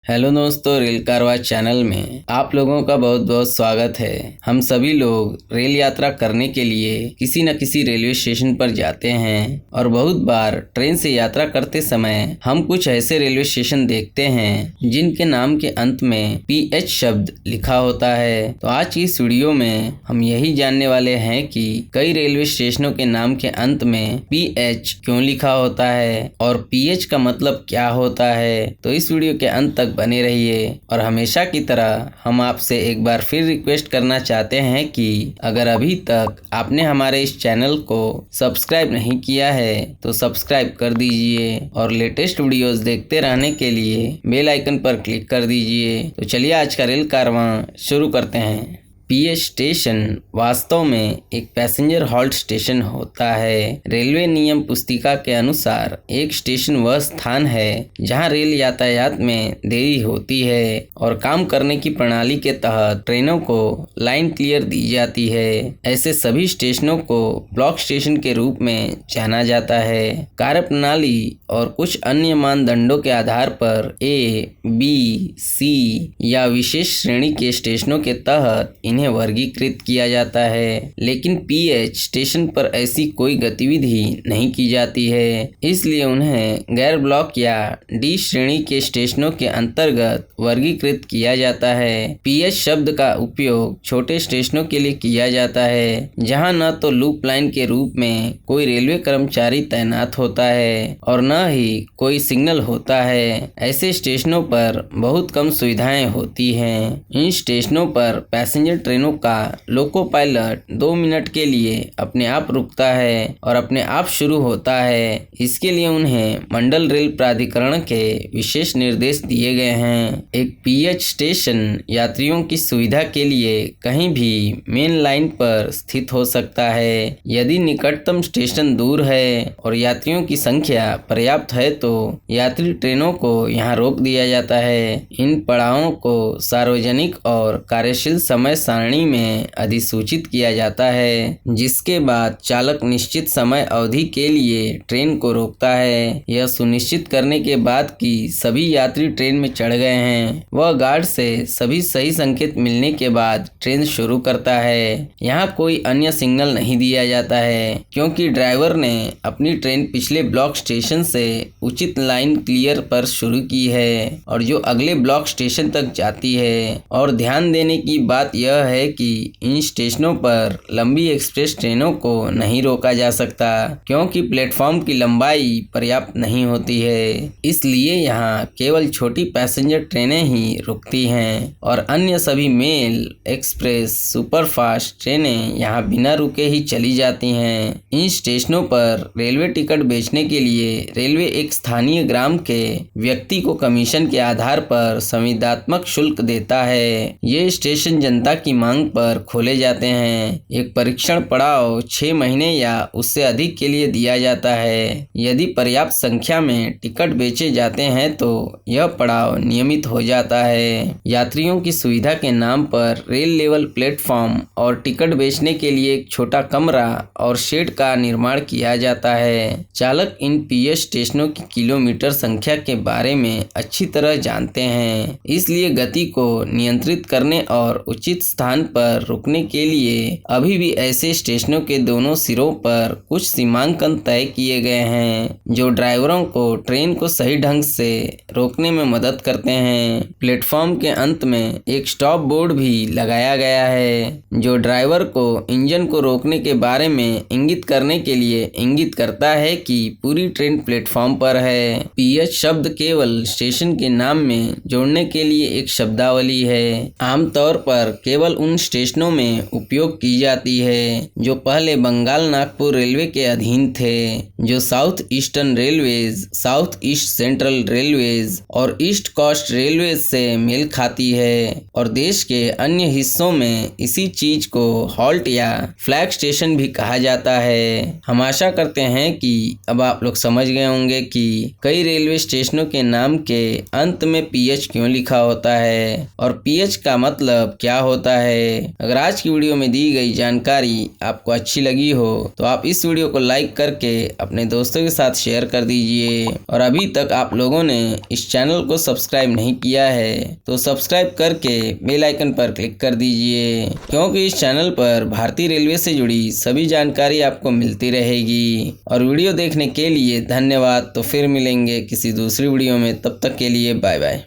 Hello दोस्तों, rail कारवां channel में आप लोगों का बहुत बहुत स्वागत है। हम सभी लोग रेल यात्रा करने के लिए किसी न किसी रेलवे स्टेशन पर जाते हैं और बहुत बार ट्रेन से यात्रा करते समय हम कुछ ऐसे रेलवे स्टेशन देखते हैं जिनके नाम के अंत में PH शब्द लिखा होता है। तो आज की इस वीडियो में हम यही जानने वाले हैं कि कई रेलवे स्टेशनों के नाम के अंत में PH क्यों लिखा होता है और PH का मतलब क्या होता है। तो इस वीडियो के अंत तक बने रहिए और हमेशा की तरह हम आपसे एक बार फिर रिक्वेस्ट करना चाहते हैं कि अगर अभी तक आपने हमारे इस चैनल को सब्सक्राइब नहीं किया है तो सब्सक्राइब कर दीजिए और लेटेस्ट वीडियोस देखते रहने के लिए बेल आइकन पर क्लिक कर दीजिए। तो चलिए आज का रेल कारवां शुरू करते हैं। PH स्टेशन वास्तव में एक पैसेंजर हॉल्ट स्टेशन होता है। रेलवे नियम पुस्तिका के अनुसार एक स्टेशन वह स्थान है जहां रेल यातायात में देरी होती है और काम करने की प्रणाली के तहत ट्रेनों को लाइन क्लियर दी जाती है। ऐसे सभी स्टेशनों को ब्लॉक स्टेशन के रूप में जाना जाता है। कार्यप्रणाली और कुछ अन्य मानदंडों के आधार पर A, B, C या विशेष श्रेणी के स्टेशनों के तहत इन्हें वर्गीकृत किया जाता है, लेकिन PH स्टेशन पर ऐसी कोई गतिविधि नहीं की जाती है, इसलिए उन्हें गैर ब्लॉक या D श्रेणी के स्टेशनों के अंतर्गत वर्गीकृत किया जाता है। PH शब्द का उपयोग छोटे स्टेशनों के लिए किया जाता है जहां न तो लूप लाइन के रूप में कोई रेलवे कर्मचारी तैनात होता है और न ही कोई सिग्नल होता है। ऐसे स्टेशनों पर बहुत कम सुविधाएं होती हैं। इन स्टेशनों पर पैसेंजर ट्रेनों का लोको पायलट 2 मिनट के लिए अपने आप रुकता है और अपने आप शुरू होता है। इसके लिए उन्हें मंडल रेल प्राधिकरण के विशेष निर्देश दिए गए हैं। एक PH स्टेशन यात्रियों की सुविधा के लिए कहीं भी मेन लाइन पर स्थित हो सकता है। यदि निकटतम स्टेशन दूर है और यात्रियों की संख्या पर्याप्त है तो यात्री ट्रेनों को यहाँ रोक दिया जाता है। इन पड़ावों को सार्वजनिक और कार्यशील समय सारणी में अधिसूचित किया जाता है, जिसके बाद चालक निश्चित समय अवधि के लिए ट्रेन को रोकता है। यह सुनिश्चित करने के बाद कि सभी यात्री ट्रेन में चढ़ गए हैं, वह गार्ड से सभी सही संकेत मिलने के बाद ट्रेन शुरू करता है। यहाँ कोई अन्य सिग्नल नहीं दिया जाता है क्योंकि ड्राइवर ने अपनी ट्रेन पिछले ब्लॉक स्टेशन से उचित लाइन क्लियर पर शुरू की है और जो अगले ब्लॉक स्टेशन तक जाती है। और ध्यान देने की बात यह है कि इन स्टेशनों पर लंबी एक्सप्रेस ट्रेनों को नहीं रोका जा सकता क्योंकि प्लेटफॉर्म की लंबाई पर्याप्त नहीं होती है। इसलिए यहाँ केवल छोटी पैसेंजर ट्रेनें ही रुकती हैं और अन्य सभी मेल, एक्सप्रेस, सुपरफास्ट ट्रेनें यहाँ बिना रुके ही चली जाती हैं। इन स्टेशनों पर रेलवे टिकट बेचने के लिए रेलवे एक स्थानीय ग्राम के व्यक्ति को कमीशन के आधार पर संविदात्मक शुल्क देता है। ये स्टेशन जनता की मांग पर खोले जाते हैं। एक परीक्षण पड़ाव 6 महीने या उससे अधिक के लिए दिया जाता है। यदि पर्याप्त संख्या में टिकट बेचे जाते हैं तो यह पड़ाव नियमित हो जाता है। यात्रियों की सुविधा के नाम पर रेल लेवल प्लेटफॉर्म और टिकट बेचने के लिए एक छोटा कमरा और शेड का निर्माण किया जाता है। चालक इन PH स्टेशनों की किलोमीटर संख्या के बारे में अच्छी तरह जानते हैं, इसलिए गति को नियंत्रित करने और उचित स्थान पर रुकने के लिए अभी भी ऐसे स्टेशनों के दोनों सिरों पर कुछ सीमांकन तय किए गए हैं जो ड्राइवरों को ट्रेन को सही ढंग से रोकने में मदद करते हैं। प्लेटफॉर्म के अंत में एक स्टॉप बोर्ड भी लगाया गया है जो ड्राइवर को इंजन को रोकने के बारे में इंगित करने के लिए इंगित करता है कि पूरी ट्रेन प्लेटफॉर्म पर है। PH शब्द केवल स्टेशन के नाम में जोड़ने के लिए एक शब्दावली है। आमतौर पर केवल उन स्टेशनों में उपयोग की जाती है जो पहले बंगाल नागपुर रेलवे के अधीन थे, जो south eastern railways, south east central railways और ईस्ट कोस्ट रेलवेज से मेल खाती है और देश के अन्य हिस्सों में इसी चीज को हॉल्ट या फ्लैग स्टेशन भी कहा जाता है। हम आशा करते हैं कि अब आप लोग समझ गए होंगे कि कई रेलवे स्टेशनों के नाम के अंत में PH क्यों लिखा होता है और PH का मतलब क्या होता है। अगर आज की वीडियो में दी गई जानकारी आपको अच्छी लगी हो तो आप इस वीडियो को लाइक करके अपने दोस्तों के साथ शेयर कर दीजिए। और अभी तक आप लोगों ने इस चैनल को सब्सक्राइब नहीं किया है तो सब्सक्राइब करके बेल आइकन पर क्लिक कर दीजिए, क्योंकि इस चैनल पर भारतीय रेलवे से जुड़ी सभी जानकारी आपको मिलती रहेगी। और वीडियो देखने के लिए धन्यवाद। तो फिर मिलेंगे किसी दूसरी वीडियो में, तब तक के लिए बाय बाय।